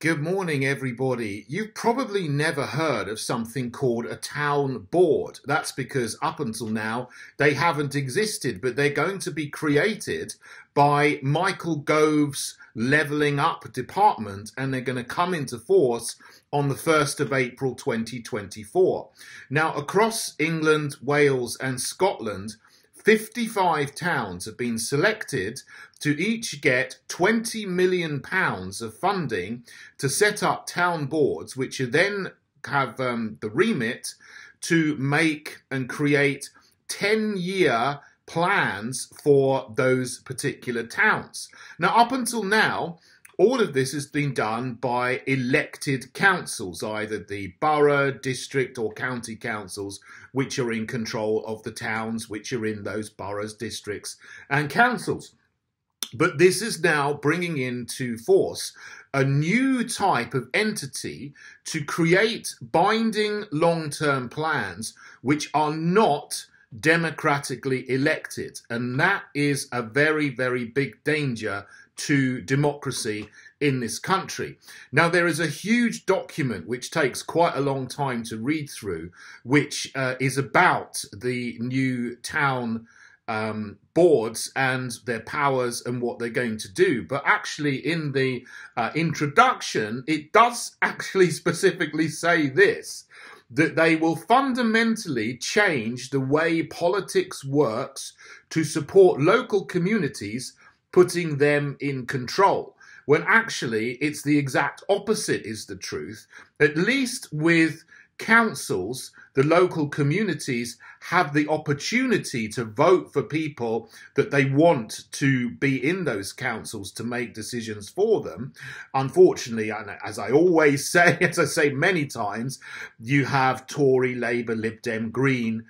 Good morning, everybody. You've probably never heard of something called a town board. That's because up until now, they haven't existed, but they're going to be created by Michael Gove's Levelling Up department, and they're going to come into force on the 1st of April 2024. Now, across England, Wales, and Scotland, 55 towns have been selected to each get £20 million of funding to set up town boards, which then have the remit to make and create 10-year plans for those particular towns. Now, up until now, all of this has been done by elected councils, either the borough, district or county councils, which are in control of the towns which are in those boroughs, districts and councils. But this is now bringing into force a new type of entity to create binding long-term plans which are not democratically elected. And that is a very, very big danger to democracy in this country. Now, there is a huge document which takes quite a long time to read through, which is about the new town boards and their powers and what they're going to do. But actually in the introduction, it does actually specifically say this, that they will fundamentally change the way politics works to support local communities, putting them in control. When actually it's the exact opposite is the truth. At least with councils, the local communities have the opportunity to vote for people that they want to be in those councils to make decisions for them. Unfortunately, and as I always say, as I say many times, you have Tory, Labour, Lib Dem, Green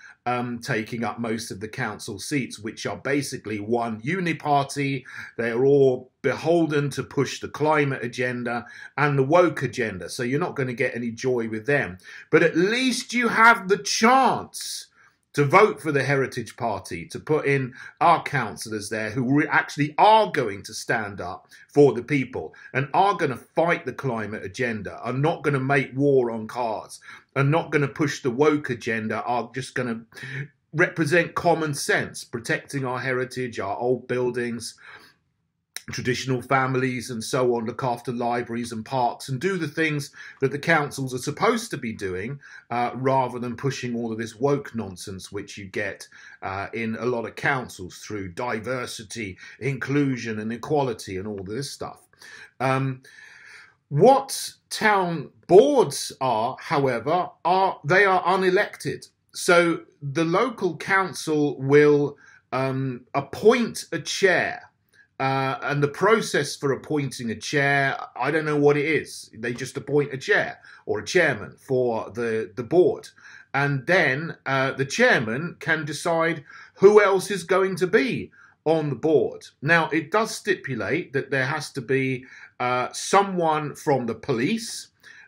taking up most of the council seats, which are basically one uniparty. They are all beholden to push the climate agenda and the woke agenda. So you're not going to get any joy with them. But at least you have the chance to vote for the Heritage Party, to put in our councillors there who actually are going to stand up for the people and are going to fight the climate agenda, are not going to make war on cars, are not going to push the woke agenda, are just going to represent common sense, protecting our heritage, our old buildings, traditional families and so on, look after libraries and parks and do the things that the councils are supposed to be doing rather than pushing all of this woke nonsense which you get in a lot of councils through diversity, inclusion and equality and all this stuff. What town boards are, however, they are unelected. So the local council will appoint a chair. And the process for appointing a chair, I don't know what it is. They just appoint a chair or a chairman for the board. And then the chairman can decide who else is going to be on the board. Now, it does stipulate that there has to be someone from the police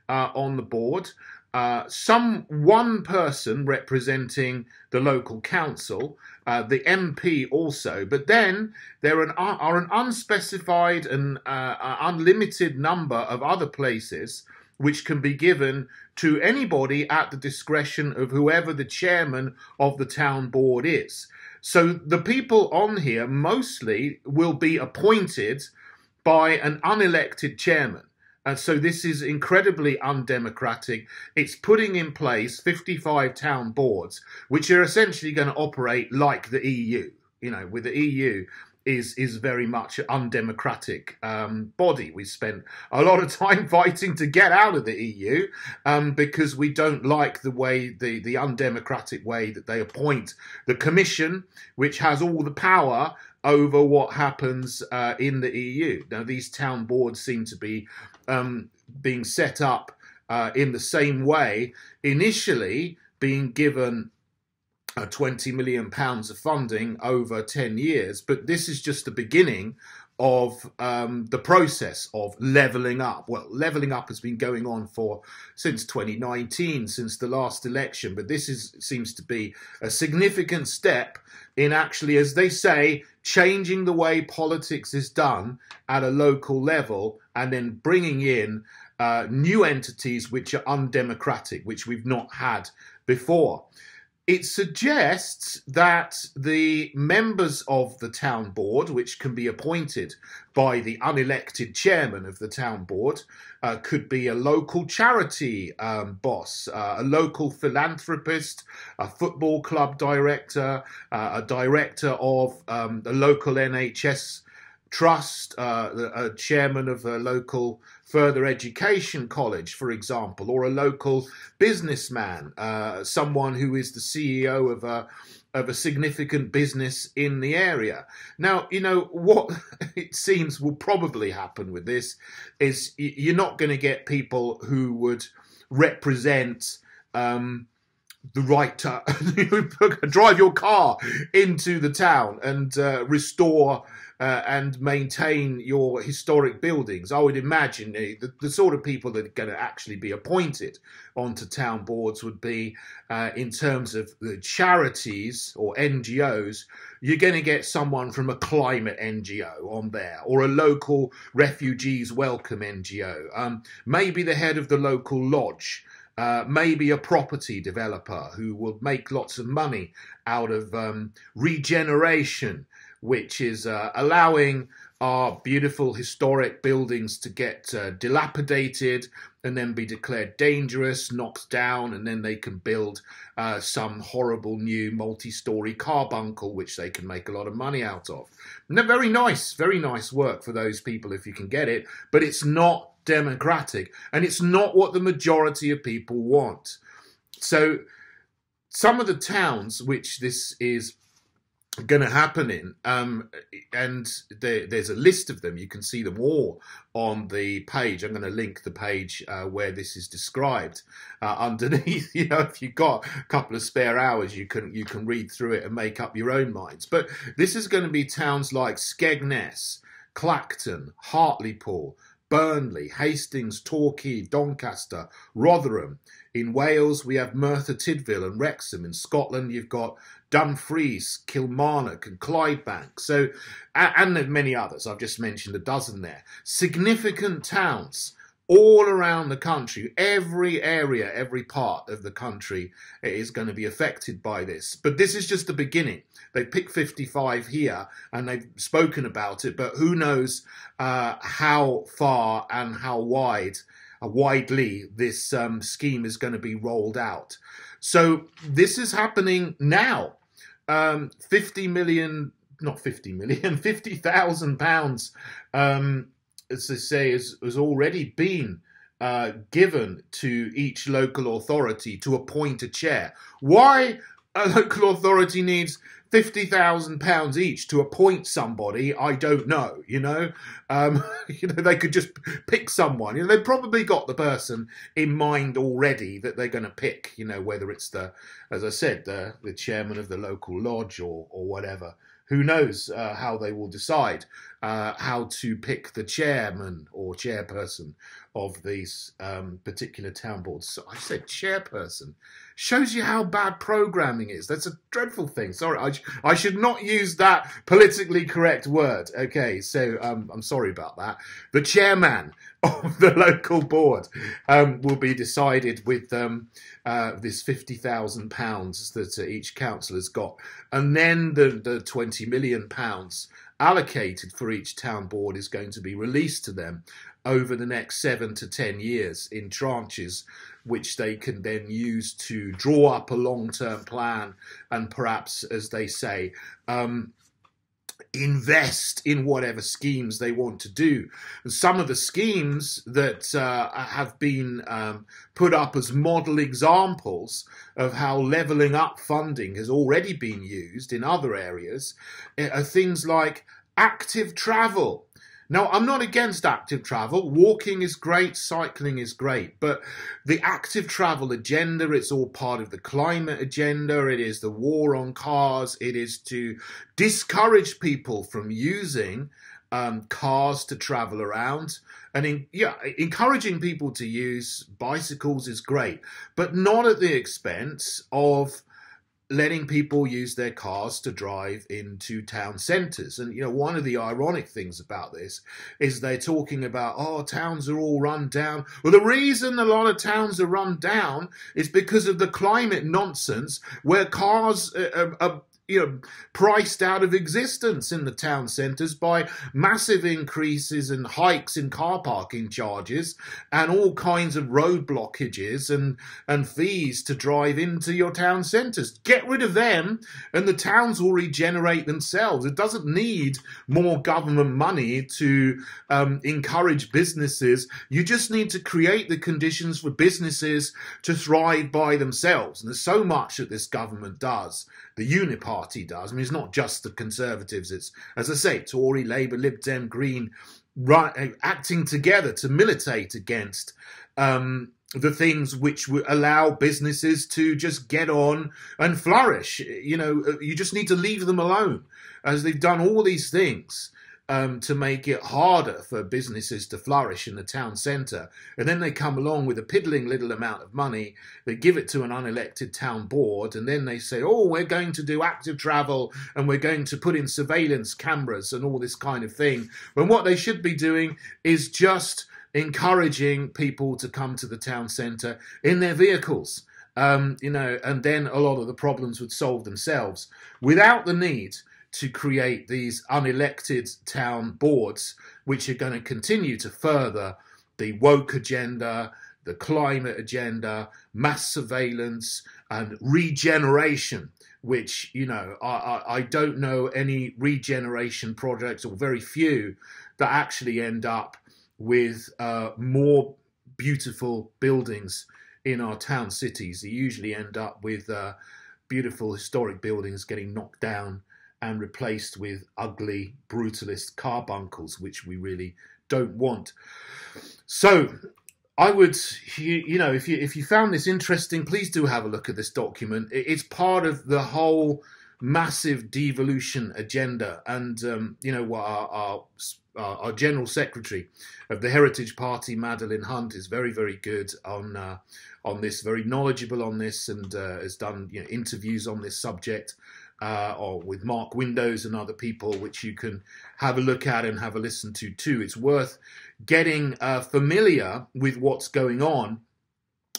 on the board, one person representing the local council, the MP also, but then there are an unspecified and unlimited number of other places which can be given to anybody at the discretion of whoever the chairman of the town board is. So the people on here mostly will be appointed by an unelected chairman. And so this is incredibly undemocratic. It's putting in place 55 town boards, which are essentially going to operate like the EU. You know, with the EU is very much an undemocratic body. We spent a lot of time fighting to get out of the EU because we don't like the way, the undemocratic way that they appoint the Commission, which has all the power over what happens in the EU. Now, these town boards seem to be being set up in the same way, initially being given £20 million of funding over 10 years. But this is just the beginning of the process of levelling up. Well, levelling up has been going on since 2019, since the last election. But this seems to be a significant step in actually, as they say, changing the way politics is done at a local level and then bringing in new entities which are undemocratic, which we've not had before. It suggests that the members of the town board, which can be appointed by the unelected chairman of the town board, could be a local charity boss, a local philanthropist, a football club director, a director of the local NHS trust, a chairman of a local further education college, for example, or a local businessman, someone who is the CEO of a significant business in the area. Now, you know, what it seems will probably happen with this is you're not going to get people who would represent the right to drive your car into the town and restore and maintain your historic buildings. I would imagine the sort of people that are going to actually be appointed onto town boards would be, in terms of the charities or NGOs, you're going to get someone from a climate NGO on there, or a local refugees welcome NGO, maybe the head of the local lodge, maybe a property developer who will make lots of money out of regeneration, which is allowing our beautiful historic buildings to get dilapidated and then be declared dangerous, knocked down, and then they can build some horrible new multi-story carbuncle, which they can make a lot of money out of. And very nice work for those people if you can get it, but it's not democratic, and it's not what the majority of people want. So some of the towns which this is going to happen in, and there's a list of them, you can see them all on the page. I'm going to link the page where this is described underneath. You know, if you've got a couple of spare hours, you can read through it and make up your own minds. But this is going to be towns like Skegness, Clacton, Hartlepool, Burnley, Hastings, Torquay, Doncaster, Rotherham. In Wales, we have Merthyr Tydfil and Wrexham. In Scotland, you've got Dumfries, Kilmarnock and Clydebank. So, and many others. I've just mentioned a dozen there. Significant towns all around the country. Every area, every part of the country is going to be affected by this. But this is just the beginning. They picked 55 here and they've spoken about it, but who knows how far and how widely this scheme is going to be rolled out. So this is happening now. 50,000 pounds, as they say, has already been given to each local authority to appoint a chair. Why a local authority needs £50,000 each to appoint somebody, I don't know. You know, they could just pick someone. You know, they've probably got the person in mind already that they're going to pick. You know, whether it's as I said, the chairman of the local lodge or whatever. Who knows how they will decide how to pick the chairman or chairperson of these particular town boards. So I said chairperson. Shows you how bad programming is. That's a dreadful thing. Sorry, I should not use that politically correct word. Okay, so I'm sorry about that. The chairman of the local board will be decided with this £50,000 that each councillor's got. And then the £20 million allocated for each town board is going to be released to them over the next 7 to 10 years in tranches, which they can then use to draw up a long-term plan and perhaps, as they say, invest in whatever schemes they want to do. Some of the schemes that have been put up as model examples of how levelling up funding has already been used in other areas are things like active travel. Now, I'm not against active travel. Walking is great, cycling is great, but the active travel agenda, it's all part of the climate agenda. It is the war on cars. It is to discourage people from using cars to travel around. And encouraging people to use bicycles is great, but not at the expense of letting people use their cars to drive into town centres. And, one of the ironic things about this is they're talking about, oh, towns are all run down. Well, the reason a lot of towns are run down is because of the climate nonsense where cars are priced out of existence in the town centres by massive increases and hikes in car parking charges and all kinds of road blockages and fees to drive into your town centres. Get rid of them and the towns will regenerate themselves. It doesn't need more government money to encourage businesses. You just need to create the conditions for businesses to thrive by themselves. And there's so much that this government does. The Uniparty does. I mean, it's not just the Conservatives. It's, as I say, Tory, Labour, Lib Dem, Green, acting together to militate against the things which would allow businesses to just get on and flourish. You just need to leave them alone, as they've done all these things to make it harder for businesses to flourish in the town centre. And then they come along with a piddling little amount of money, they give it to an unelected town board, and then they say, oh, we're going to do active travel and we're going to put in surveillance cameras and all this kind of thing. When what they should be doing is just encouraging people to come to the town centre in their vehicles. And then a lot of the problems would solve themselves without the need to create these unelected town boards, which are going to continue to further the woke agenda, the climate agenda, mass surveillance, and regeneration, which, I don't know any regeneration projects, or very few, that actually end up with more beautiful buildings in our town cities. They usually end up with beautiful historic buildings getting knocked down and replaced with ugly, brutalist carbuncles, which we really don't want. So I would, if you found this interesting, please do have a look at this document. It's part of the whole massive devolution agenda. And, our General Secretary of the Heritage Party, Madeline Hunt, is very, very good on this, very knowledgeable on this, and has done interviews on this subject. Or with Mark Windows and other people, which you can have a look at and have a listen to too. It's worth getting familiar with what's going on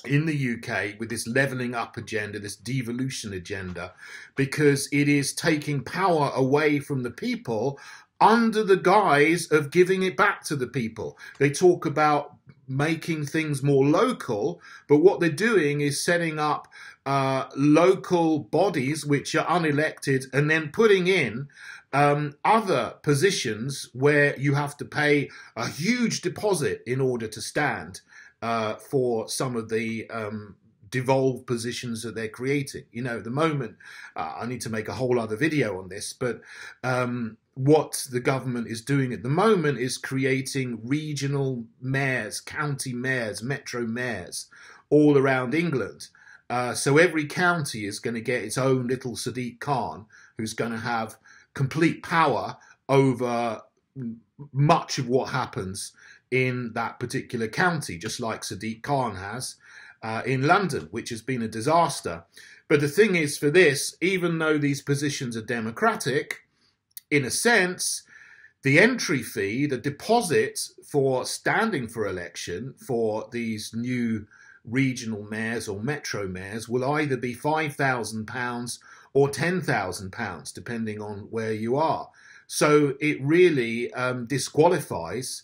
in the UK with this levelling up agenda, this devolution agenda, because it is taking power away from the people under the guise of giving it back to the people. They talk about making things more local, but what they're doing is setting up local bodies which are unelected and then putting in other positions where you have to pay a huge deposit in order to stand for some of the devolved positions that they're creating. At the moment, I need to make a whole other video on this, but what the government is doing at the moment is creating regional mayors, county mayors, metro mayors all around England. So every county is going to get its own little Sadiq Khan, who's going to have complete power over much of what happens in that particular county, just like Sadiq Khan has in London, which has been a disaster. But the thing is, for this, even though these positions are democratic, in a sense, the entry fee, the deposit for standing for election for these new regional mayors or metro mayors will either be £5,000 or £10,000, depending on where you are. So it really disqualifies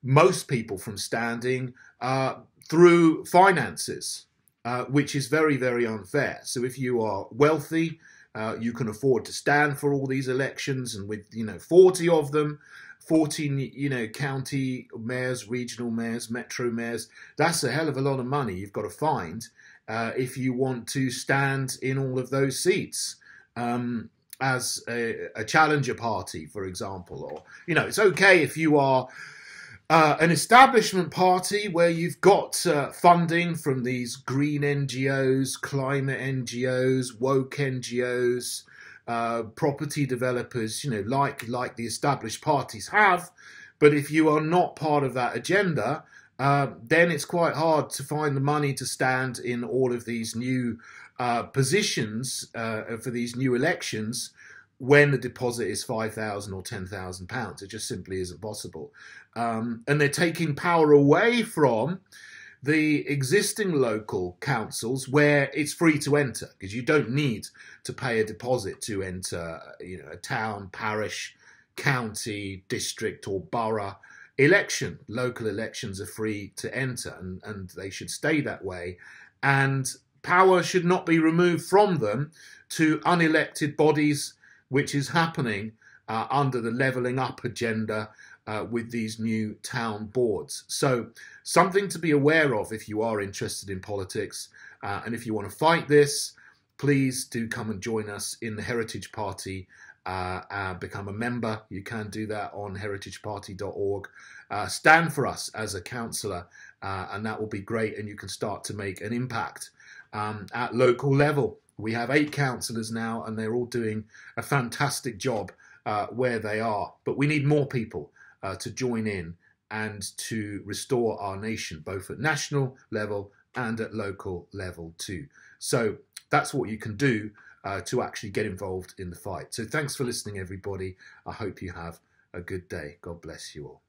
most people from standing through finances, which is very, very unfair. So if you are wealthy, you can afford to stand for all these elections, and with 40 of them, 14 county mayors, regional mayors, metro mayors, that's a hell of a lot of money you've got to find if you want to stand in all of those seats as a challenger party, for example. Or it's okay if you are an establishment party where you've got funding from these green NGOs, climate NGOs, woke NGOs, property developers, like the established parties have. But if you are not part of that agenda, then it's quite hard to find the money to stand in all of these new positions for these new elections when the deposit is £5,000 or £10,000. It just simply isn't possible. And they're taking power away from the existing local councils where it's free to enter, because you don't need to pay a deposit to enter, a town, parish, county, district or borough election. Local elections are free to enter, and they should stay that way. And power should not be removed from them to unelected bodies, which is happening under the levelling up agenda with these new town boards. So something to be aware of if you are interested in politics. And if you want to fight this, please do come and join us in the Heritage Party. Become a member. You can do that on heritageparty.org. Stand for us as a councillor, and that will be great. And you can start to make an impact at local level. We have 8 councillors now, and they're all doing a fantastic job where they are. But we need more people to join in and to restore our nation, both at national level and at local level too. So that's what you can do to actually get involved in the fight. So thanks for listening, everybody. I hope you have a good day. God bless you all.